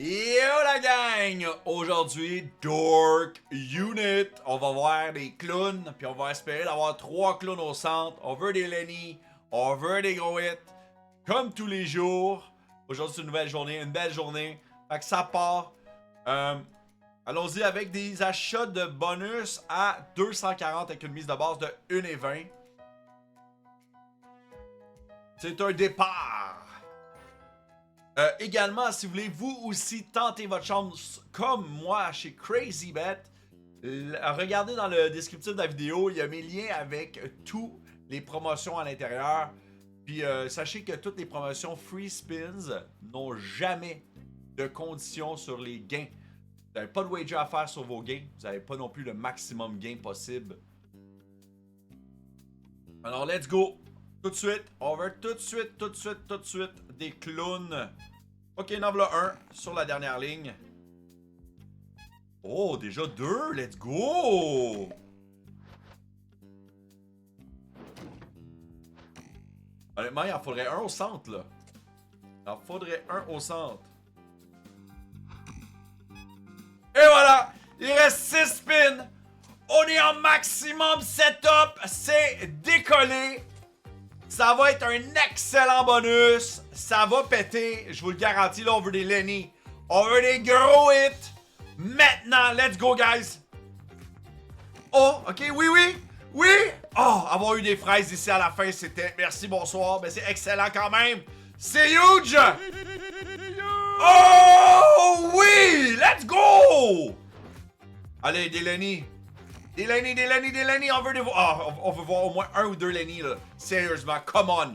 Yo la gang! Aujourd'hui, Dork Unit. On va voir des clowns, puis on va espérer d'avoir 3 clowns au centre. On veut des Lenny, on veut des gros hits. Comme tous les jours. Aujourd'hui, c'est une nouvelle journée, une belle journée. Fait que ça part. Allons-y avec des achats de bonus à 240 avec une mise de base de 1,20. C'est un départ. Également, si vous voulez vous aussi tenter votre chance comme moi chez CrazyBet, regardez dans le descriptif de la vidéo, il y a mes liens avec toutes les promotions à l'intérieur. Puis sachez que toutes les promotions Free Spins n'ont jamais de conditions sur les gains. Vous n'avez pas de wager à faire sur vos gains. Vous n'avez pas non plus le maximum gain possible. Alors, let's go! Tout de suite, on veut tout de suite des clowns. Ok, il en voilà un sur la dernière ligne. Oh, déjà 2, let's go! Honnêtement, il en faudrait un au centre, là. Il en faudrait un au centre. Et voilà! Il reste 6 spins! On est en maximum setup! C'est décollé! Ça va être un excellent bonus. Ça va péter. Je vous le garantis. Là, on veut des Lenny. On veut des gros hits. Maintenant, let's go, guys. Oh, ok, oui. Oh, avoir eu des fraises ici à la fin, c'était... Merci, bonsoir. Mais c'est excellent quand même. C'est huge. Oh, oui. Let's go. Allez, des Lenny. Des Lenny, on veut des... Oh, on veut voir au moins 1 ou 2 Lenny, là. Sérieusement, come on.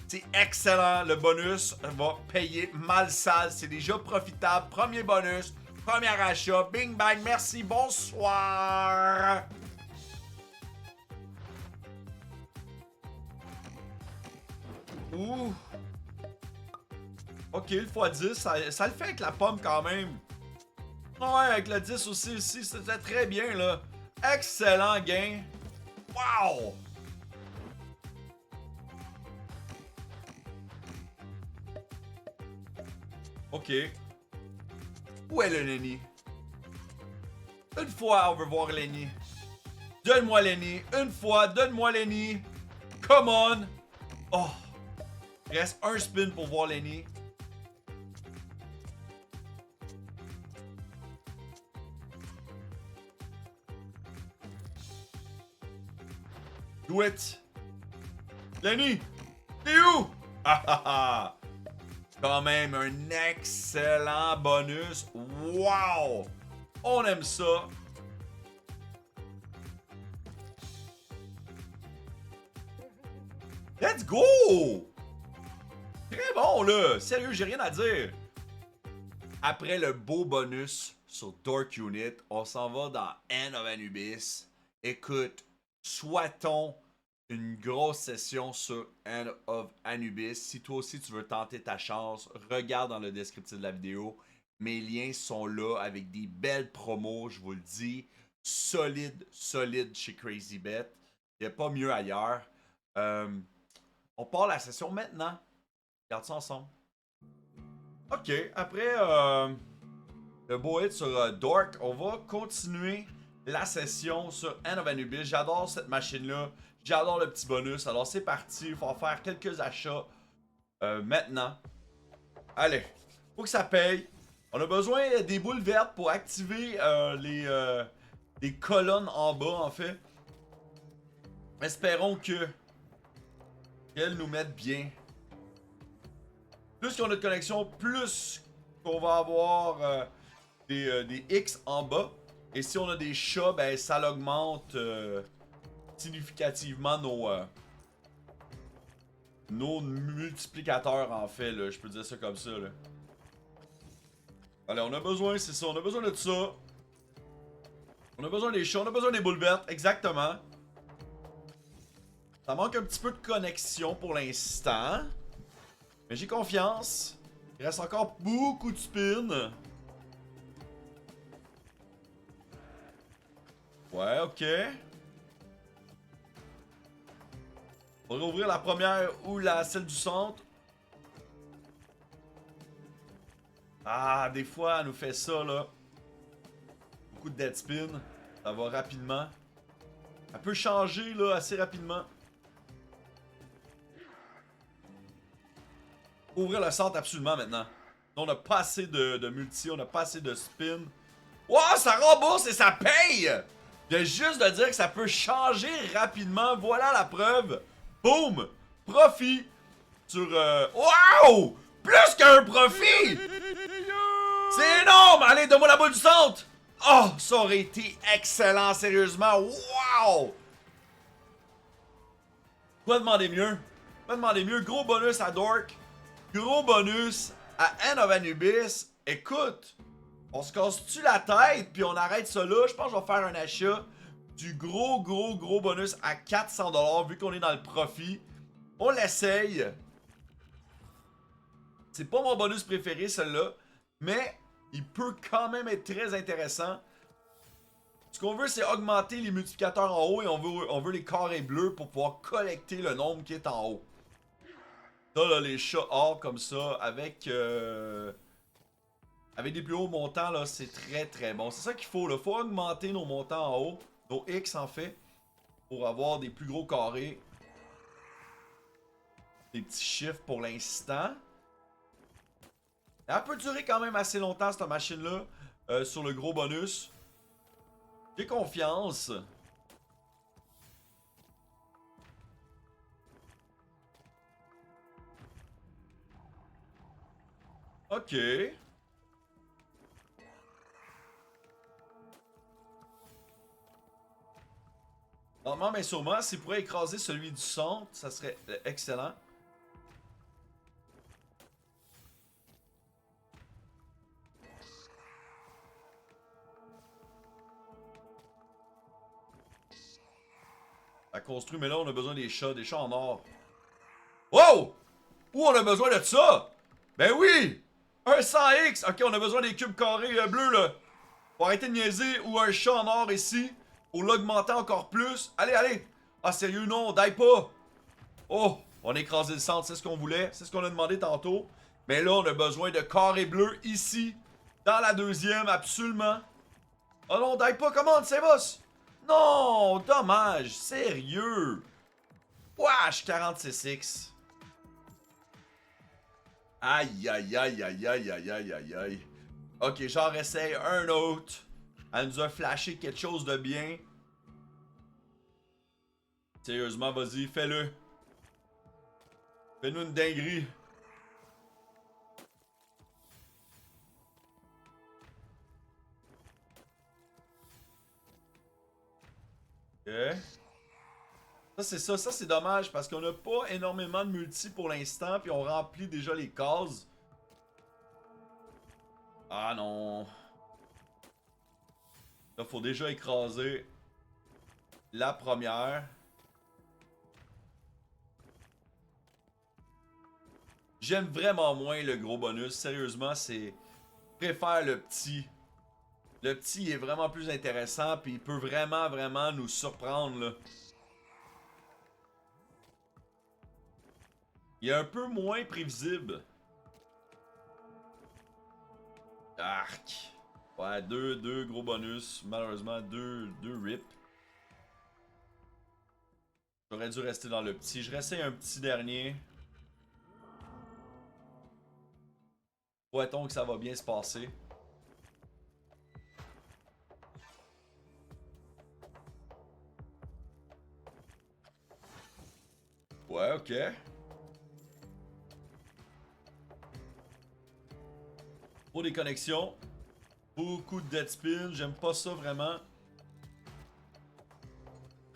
C'est excellent, le bonus va payer mal sale. C'est déjà profitable. Premier bonus, premier achat. Bing bang, merci, bonsoir. Ouh. Ok, le x10, ça le fait avec la pomme quand même. Ouais, avec le 10 aussi, c'était très bien, là. Excellent gain. Wow! Ok. Où est le Lenny? Une fois, on veut voir Lenny. Donne-moi Lenny. Une fois, donne-moi Lenny. Come on! Oh! Il reste un spin pour voir Lenny. Do it! Lenny! T'es où? Ah ah ah! Quand même un excellent bonus. Wow! On aime ça. Let's go! Très bon là! Sérieux, j'ai rien à dire. Après le beau bonus sur Dork Unit, on s'en va dans End of Anubis. Écoute, souhaitons une grosse session sur End of Anubis. Si toi aussi tu veux tenter ta chance, regarde dans le descriptif de la vidéo. Mes liens sont là avec des belles promos, je vous le dis. Solide chez CrazyBet. Il n'y a pas mieux ailleurs. On part la session maintenant. Regarde ça ensemble. Ok, après le beau hit sur Dork, on va continuer la session sur End of Anubis. J'adore cette machine-là. J'adore le petit bonus. Alors c'est parti. Il faut en faire quelques achats maintenant. Allez, faut que ça paye. On a besoin des boules vertes pour activer les colonnes en bas, en fait. Espérons qu'elles nous mettent bien. Plus qu'on a de connexion, plus qu'on va avoir des X en bas. Et si on a des chats, ben ça l'augmente significativement nos multiplicateurs, en fait, là. Je peux dire ça comme ça, là. Allez, on a besoin, c'est ça, on a besoin de ça. On a besoin des chats, on a besoin des boules vertes, exactement. Ça manque un petit peu de connexion pour l'instant. Mais j'ai confiance. Il reste encore beaucoup de spins. Ouais, ok. On va ouvrir la première ou celle du centre. Ah, des fois, elle nous fait ça, là. Beaucoup de dead spin. Ça va rapidement. Elle peut changer, là, assez rapidement. Ouvrir le centre absolument maintenant. On n'a pas assez de multi, on n'a pas assez de spin. Wow, ça rembourse et ça paye! Il y a juste de dire que ça peut changer rapidement. Voilà la preuve. Boom! Profit sur... Wow! Plus qu'un profit! C'est énorme! Allez, donne-moi la boule du centre! Oh, ça aurait été excellent, sérieusement. Wow! Quoi demander mieux? Quoi demander mieux? Gros bonus à Dork. Gros bonus à End of Anubis. Écoute, on se casse-tu la tête puis on arrête ça là? Je pense que je vais faire un achat du gros bonus à 400$ vu qu'on est dans le profit. On l'essaye. C'est pas mon bonus préféré, celui-là. Mais il peut quand même être très intéressant. Ce qu'on veut, c'est augmenter les multiplicateurs en haut et on veut les carrés bleus pour pouvoir collecter le nombre qui est en haut. Ça, là, les chats or comme ça, avec des plus hauts montants, là, c'est très bon. C'est ça qu'il faut, là. Faut augmenter nos montants en haut, nos X en fait, pour avoir des plus gros carrés. Des petits chiffres pour l'instant. Elle peut durer quand même assez longtemps, cette machine-là, sur le gros bonus. J'ai confiance. Ok. Normalement, mais sûrement, s'il pourrait écraser celui du centre, ça serait excellent. À construire, mais là, on a besoin des chats en or. Wow! Où on a besoin de ça? Ben oui! Un 100x! Ok, on a besoin des cubes carrés bleus, là. Faut arrêter de niaiser. Ou un chat en or ici. Pour l'augmenter encore plus. Allez, allez! Ah, sérieux, non, on die pas! Oh! On a écrasé le centre, c'est ce qu'on voulait. C'est ce qu'on a demandé tantôt. Mais là, on a besoin de carrés bleus ici. Dans la deuxième, absolument. Oh non, on die pas, commande, c'est boss! Non! Dommage! Sérieux! Wesh, 46x. Aïe, aïe, aïe, aïe, aïe, aïe, aïe, aïe, aïe. Ok, j'en essaye un autre. Elle nous a flashé quelque chose de bien. Sérieusement, vas-y, fais-le. Fais-nous une dinguerie. Ok. Ça c'est dommage parce qu'on n'a pas énormément de multi pour l'instant, puis on remplit déjà les cases. Ah non. Là, faut déjà écraser la première. J'aime vraiment moins le gros bonus. Sérieusement, c'est... Je préfère le petit. Le petit est vraiment plus intéressant, puis il peut vraiment nous surprendre, là. Il est un peu moins prévisible. Arc. Ouais, deux gros bonus. Malheureusement, deux rip. J'aurais dû rester dans le petit. Je restais un petit dernier. Souhaitons que ça va bien se passer. Ouais, ok. Pour des connexions. Beaucoup de dead spin. J'aime pas ça vraiment.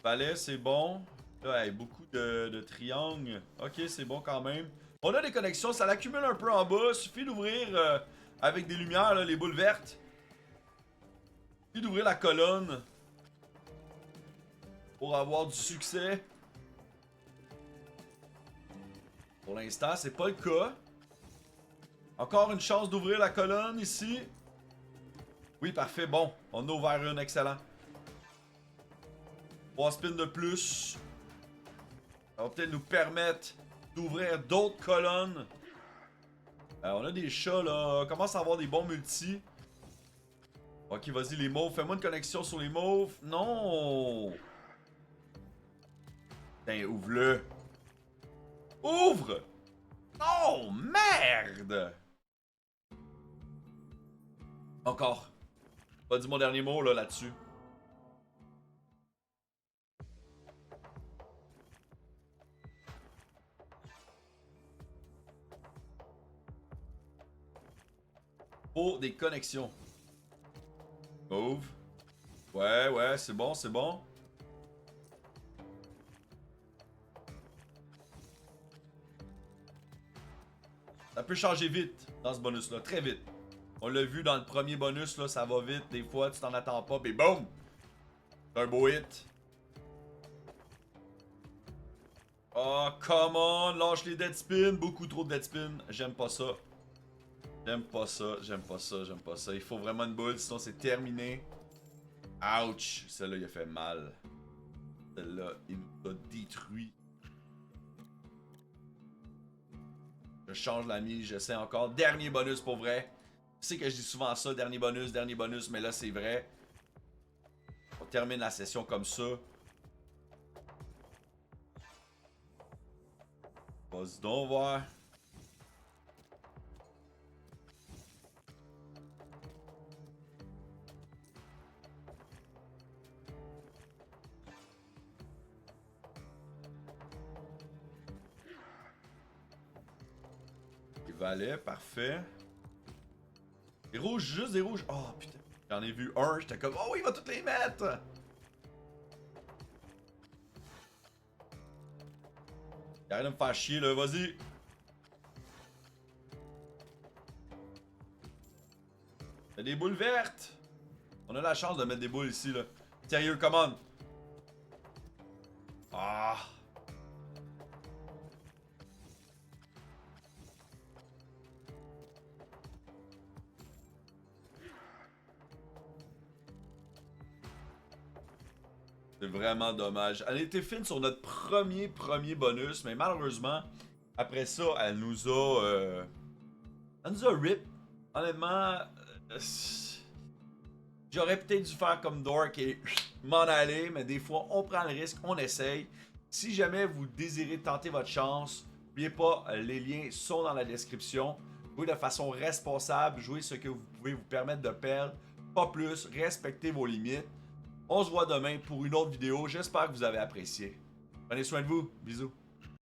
Palais, c'est bon. Là, hey, beaucoup de triangles. Ok, c'est bon quand même. On a des connexions, ça l'accumule un peu en bas. Suffit d'ouvrir avec des lumières, là, les boules vertes. Suffit d'ouvrir la colonne pour avoir du succès. Pour l'instant, c'est pas le cas. Encore une chance d'ouvrir la colonne ici. Oui, parfait. Bon, on a ouvert une. Excellent. 3 spins de plus. Ça va peut-être nous permettre d'ouvrir d'autres colonnes. On a des chats là. On commence à avoir des bons multis. Ok, vas-y, les mauves. Fais-moi une connexion sur les mauves. Non! Putain, ouvre-le. Ouvre! Oh, merde! Encore. Pas dit mon dernier mot là là-dessus. Pour des connexions. Move. Ouais, ouais, c'est bon, c'est bon. Ça peut changer vite dans ce bonus-là, très vite. On l'a vu dans le premier bonus, là, ça va vite. Des fois, tu t'en attends pas, puis boum! C'est un beau hit. Oh, come on! Lâche les dead spin. Beaucoup trop de dead spin. J'aime pas ça. J'aime pas ça, j'aime pas ça, j'aime pas ça. Il faut vraiment une boule, sinon c'est terminé. Ouch! Celle-là, il a fait mal. Celle-là, il nous a détruit. Je change la mise, j'essaie encore. Dernier bonus pour vrai. Je sais que je dis souvent ça, dernier bonus, mais là c'est vrai. On termine la session comme ça. Vas-y donc voir. Les valets, parfait. Des rouges, juste des rouges. Oh putain, j'en ai vu un, j'étais comme, oh il va toutes les mettre! Arrête de me faire chier là, vas-y! Il y a des boules vertes! On a la chance de mettre des boules ici là. Sérieux, come on! Ah! C'est vraiment dommage. Elle était fine sur notre premier bonus, mais malheureusement, après ça, elle nous a rip. Honnêtement, j'aurais peut-être dû faire comme Dork et m'en aller, mais des fois, on prend le risque, on essaye. Si jamais vous désirez tenter votre chance, n'oubliez pas, les liens sont dans la description. Jouez de façon responsable, jouez ce que vous pouvez vous permettre de perdre, pas plus, respectez vos limites. On se voit demain pour une autre vidéo. J'espère que vous avez apprécié. Prenez soin de vous. Bisous.